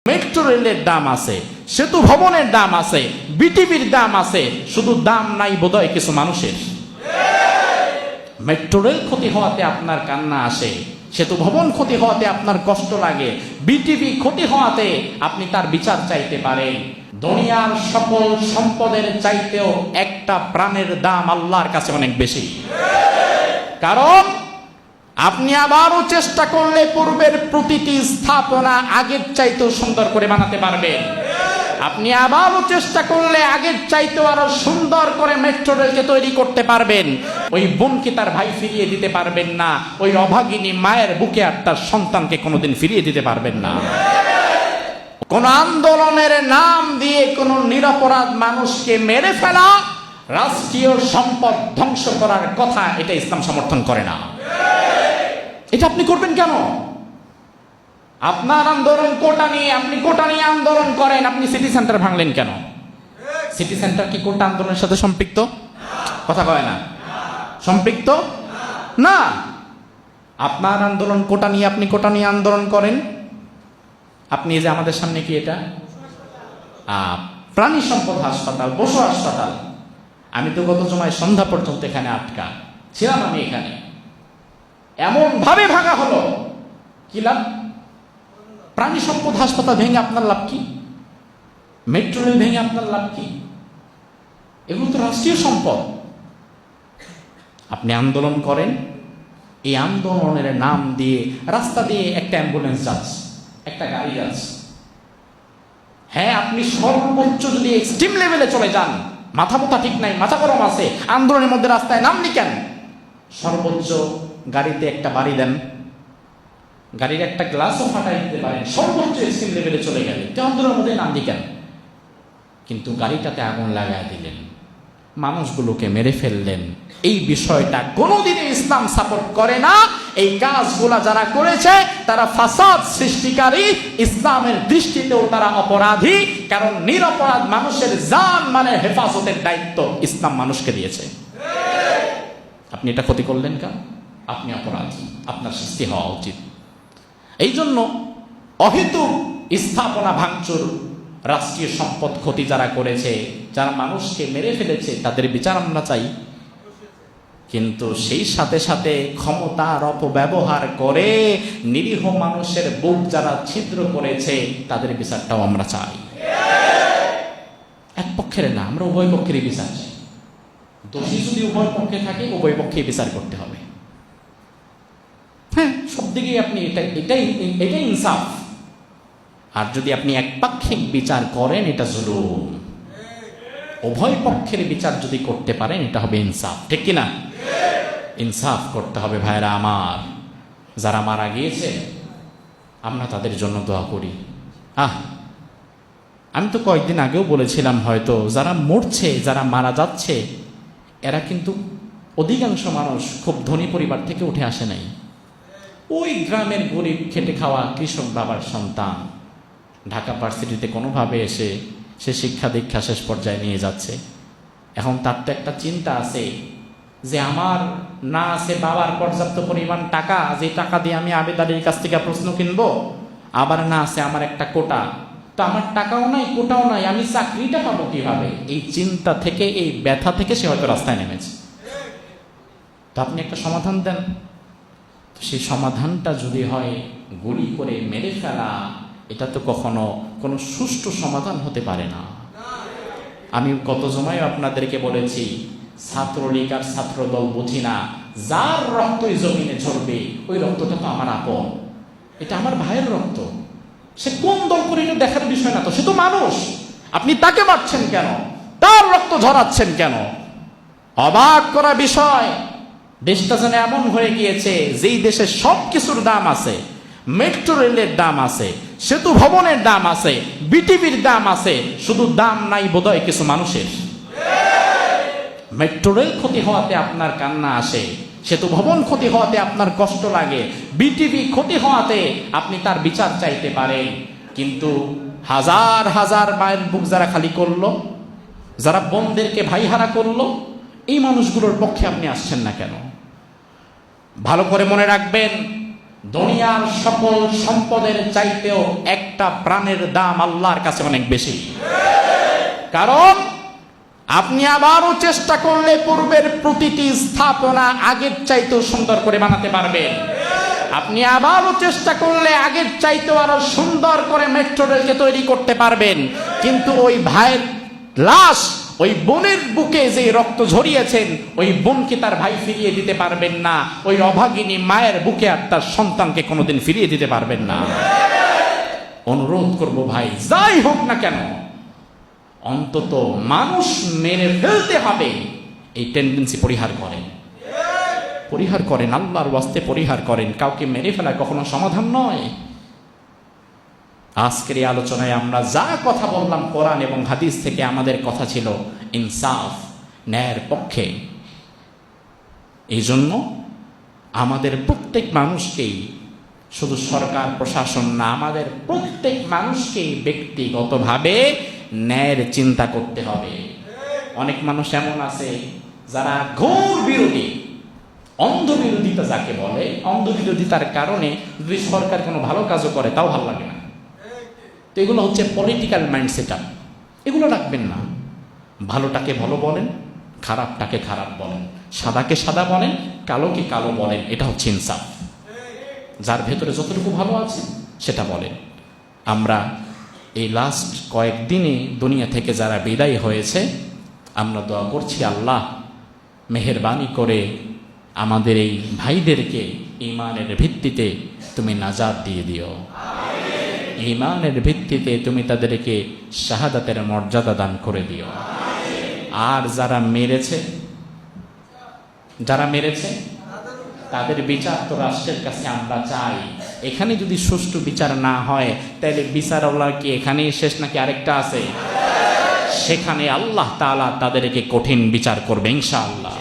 Metro রেলের দাম আছে, সেতু ভবনের দাম আছে, বিটিভির দাম আছে, শুধু দাম নাই বোধহয় কিছু মানুষের। মেট্রো রেল ক্ষতি হওয়াতে আপনার কান্না আসে, সেতু ভবন ক্ষতি হওয়াতে আপনার কষ্ট লাগে, বিটিভি ক্ষতি হওয়াতে আপনি তার বিচার চাইতে পারেন। দুনিয়ার সকল সম্পদের চাইতেও একটা প্রাণের দাম আল্লাহর কাছে অনেক বেশি। কারণ আপনি আবারও চেষ্টা করলে পূর্বের প্রতিটি স্থাপনা আগের চাইতেও সুন্দর করে বানাতে পারবেন। আপনি আবারও চেষ্টা করলে আগের চাইতেও আরো সুন্দর করে মেট্রো রেলকে তৈরি করতে পারবেন। ওই বোনকে তার ভাই ফিরিয়ে দিতে পারবেন না, ওই অভাগিনী মায়ের বুকে আর তার সন্তানকে কোনোদিন ফিরিয়ে দিতে পারবেন না। কোন আন্দোলনের নাম দিয়ে কোন নিরপরাধ মানুষকে মেরে ফেলা, রাষ্ট্রীয় সম্পদ ধ্বংস করার কথা, এটা ইসলাম সমর্থন করে না। এটা আপনি করবেন কেন? আপনার আন্দোলন কোটা নিয়ে, আপনি কোটা নিয়ে আন্দোলন করেন, আপনি সিটি সেন্টার ভাঙলেন কেন? সিটি সেন্টার কি কোটা আন্দোলনের সাথে সম্পৃক্ত? কথা কয় না, সম্পৃক্ত না। আপনার আন্দোলন কোটা নিয়ে, আপনি কোটা নিয়ে আন্দোলন করেন। আপনি যে আমাদের সামনে কি এটা প্রাণী সম্পদ হাসপাতাল, পশু হাসপাতাল, আমি তো গত সময় সন্ধ্যা পর্যন্ত এখানে আটকা ছিলাম। আমি এখানে এমন ভাবে ভাঙা হলো, কি লাভ? প্রাণী সম্পদ হাসপাতাল ভেঙে আপনার লাভ কি? মেট্রো রেল ভেঙে আপনার লাভ কি? এগুলো তো রাষ্ট্রীয় সম্পদ। আপনি আন্দোলন করেন, এই আন্দোলনের নাম দিয়ে রাস্তা দিয়ে একটা অ্যাম্বুলেন্স যাচ্ছে, একটা গাড়ি যাচ্ছে। হ্যাঁ, আপনি সর্বোচ্চ যদি এক্সট্রিম লেভেলে চলে যান, মাথা মোথা ঠিক নাই, মাথা গরম আছে, আন্দোলনের মধ্যে রাস্তায় নামনি কেন? সর্বোচ্চ গাড়িতে একটা বাড়ি দেন, গাড়ির একটা গ্লাসও ফাটাই দিতে পারেন, সর্বোচ্চ এক্সট্রিম লেভেলে চলে গেলেন, আন্দোলনের মধ্যে নামনি কেন? কিন্তু গাড়িটাতে আগুন লাগায় দিলেন, মানুষগুলোকে মেরে ফেললেন। এই বিষয়টা কোনোদিনই ইসলাম সাপোর্ট করে না। এই কাজগুলা যারা করেছে তারা ফাসাদ সৃষ্টিকারী, ইসলামের দৃষ্টিতেও তারা অপরাধী। কারণ নিরপরাধ মানুষের জান মানে হেফাজতের দায়িত্ব ইসলাম মানুষকে দিয়েছে। আপনি এটা ক্ষতি করলেন কেন? আপনি অপরাধী, আপনার শাস্তি হওয়া উচিত। এই জন্য অহেতুক স্থাপনা ভাঙচুর, রাষ্ট্রীয় সম্পদ ক্ষতি যারা করেছে, যারা মানুষকে মেরে ফেলেছে, তাদের বিচার আমরা চাই। কিন্তু সেই সাথে সাথে ক্ষমতার অপব্যবহার করে নিরীহ মানুষের বুক যারা ছিদ্র করেছে, তাদের বিচারটাও আমরা চাই। এক পক্ষের না, আমরা উভয় পক্ষেরই বিচার চাই। দোষী যদি উভয় পক্ষে থাকে, উভয় পক্ষেই বিচার করতে হবে। হ্যাঁ, সব দিকেই আপনি এটাই ইনসাফ। আর যদি আপনি একপাক্ষিক বিচার করেন, এটা জুলুম। উভয় পক্ষের বিচার যদি করতে পারেন, এটা হবে ইনসাফ। ঠিক কিনা? ইনসাফ করতে হবে ভাইরা আমার। যারা মারা গিয়েছে আমরা তাদের জন্য দোয়া করি। আমি তো কয়েকদিন আগেও বলেছিলাম, হয়তো যারা মরছে, যারা মারা যাচ্ছে, এরা কিন্তু অধিকাংশ মানুষ খুব ধনী পরিবার থেকে উঠে আসে নাই। ওই গ্রামের গরিব খেটে খাওয়া কৃষক বাবার সন্তান ঢাকা ভার্সিটিতে কোনোভাবে এসে সে শিক্ষা দীক্ষা শেষ পর্যায়ে নিয়ে যাচ্ছে। এখন তার তো একটা চিন্তা আছে যে আমার না আছে বাবার পর্যাপ্ত পরিমাণ টাকা, যে টাকা দিয়ে আমি আবেদনের কাছ থেকে প্রশ্ন কিনবো, আবার না আছে আমার একটা কোটা, তো আমার টাকাও নাই, কোটাও নাই, আমি চাকরিটা পাবো কিভাবে? এই চিন্তা থেকে, এই ব্যথা থেকে সে হয়তো রাস্তায় নেমেছে। তো আপনি একটা সমাধান দেন। সেই সমাধানটা যদি হয় গুলি করে মেরে ফেলা, এটা তো কখনো কোনো সুষ্ঠু সমাধান হতে পারে না। আমি গত সময় আপনাদেরকে বলেছি, ছাত্রলীগ আর ছাত্র দল বুঝি না, যার রক্তই জমিনে ঝরবে ওই রক্তটা তো আমার আপন, এটা আমার ভাইয়ের রক্ত। সে কোন দল করে এটা দেখার বিষয় না তো, সে তো মানুষ। আপনি তাকে মারছেন কেন? তার রক্ত ঝরাচ্ছেন কেন? অবাক করা বিষয়, দেশটা যেন এমন হয়ে গিয়েছে যেই দেশে সব কিছুর দাম আছে, মেট্রো রেলের দাম আছে, সেতু ভবনের দাম আছে, বিটিভির দাম আছে, শুধু দাম নাই বোধহয় কিছু মানুষের। মেট্রো রেল ক্ষতি হওয়াতে আপনার কান্না আসে, সেতু ভবন ক্ষতি হওয়াতে আপনার কষ্ট লাগে, বিটিভি ক্ষতি হওয়াতে আপনি তার বিচার চাইতে পারেন। কিন্তু হাজার হাজার মায়ের বুক যারা খালি করলো, যারা বোনদেরকে ভাইহারা করলো, এই মানুষগুলোর পক্ষে আপনি আসছেন না কেন? ভালো করে মনে রাখবেন, দুনিয়ার সকল সম্পদের চাইতেও একটা প্রাণের দাম আল্লাহর কাছে অনেক বেশি। কারণ আপনি আবারও চেষ্টা করলে পূর্বের প্রতিটি স্থাপনা আগের চাইতেও সুন্দর করে বানাতে পারবেন। আপনি আবারও চেষ্টা করলে আগের চাইতেও আরো সুন্দর করে মেট্রো রেলকে তৈরি করতে পারবেন, কিন্তু ওই ভাইয়ের লাশ, ওই বোনের বুকে যে রক্ত ঝরিয়েছেন, ওই বোনকে তার ভাই ফিরিয়ে দিতে পারবেন না। ওই অভাগিনী মায়ের বুকে আর তার সন্তানকে কোনোদিন ফিরিয়ে দিতে পারবেন না। অনুরোধ করব ভাই, যাই হোক না কেন, অন্তত মানুষ মেরে ফেলতে হবে এই টেন্ডেন্সি পরিহার করেন, আল্লাহর ওয়াস্তে পরিহার করেন। কাউকে মেরে ফেলা কখনো সমাধান নয়। আজকের এই আলোচনায় আমরা যা কথা বললাম কোরআন এবং হাদিস থেকে, আমাদের কথা ছিল ইনসাফ, ন্যায়ের পক্ষে। এই জন্য আমাদের প্রত্যেক মানুষকেই, শুধু সরকার প্রশাসন না, আমাদের প্রত্যেক মানুষকেই ব্যক্তিগতভাবে ন্যায়ের চিন্তা করতে হবে। অনেক মানুষ এমন আছে যারা ঘোর বিরোধী, অন্ধবিরোধিতা যাকে বলে, অন্ধবিরোধিতার কারণে যদি সরকার কোনো ভালো কাজও করে তাও ভালো লাগে না। তো এগুলো হচ্ছে পলিটিক্যাল মাইন্ডসেট। এগুলো রাখবেন না। ভালোটাকে ভালো বলেন, খারাপটাকে খারাপ বলেন, সাদাকে সাদা বলেন, কালোকে কালো বলেন। এটা হচ্ছে ইনসাফ। যার ভেতরে যতটুকু ভালো আছে সেটা বলেন। আমরা এই লাস্ট কয়েকদিনে দুনিয়া থেকে যারা বিদায় হয়েছে, আমরা দোয়া করছি আল্লাহ মেহেরবানি করে আমাদের এই ভাইদেরকে ঈমানের ভিত্তিতে তুমি নাজাত দিয়ে দিও। ঈমানের ভিত্তিতে তুমি তাদেরকে শাহাদাতের মর্যাদা দান করে দিও। আর যারা মেরেছে তাদের বিচার তো রাষ্ট্রের কাছে আমরা চাই। এখানে যদি সুষ্ঠু বিচার না হয়, তাহলে বিচারওয়ালা কি এখানেই শেষ নাকি আরেকটা আছে? সেখানে আল্লাহ তাআলা তাদেরকে কঠিন বিচার করবে ইনশাআল্লাহ।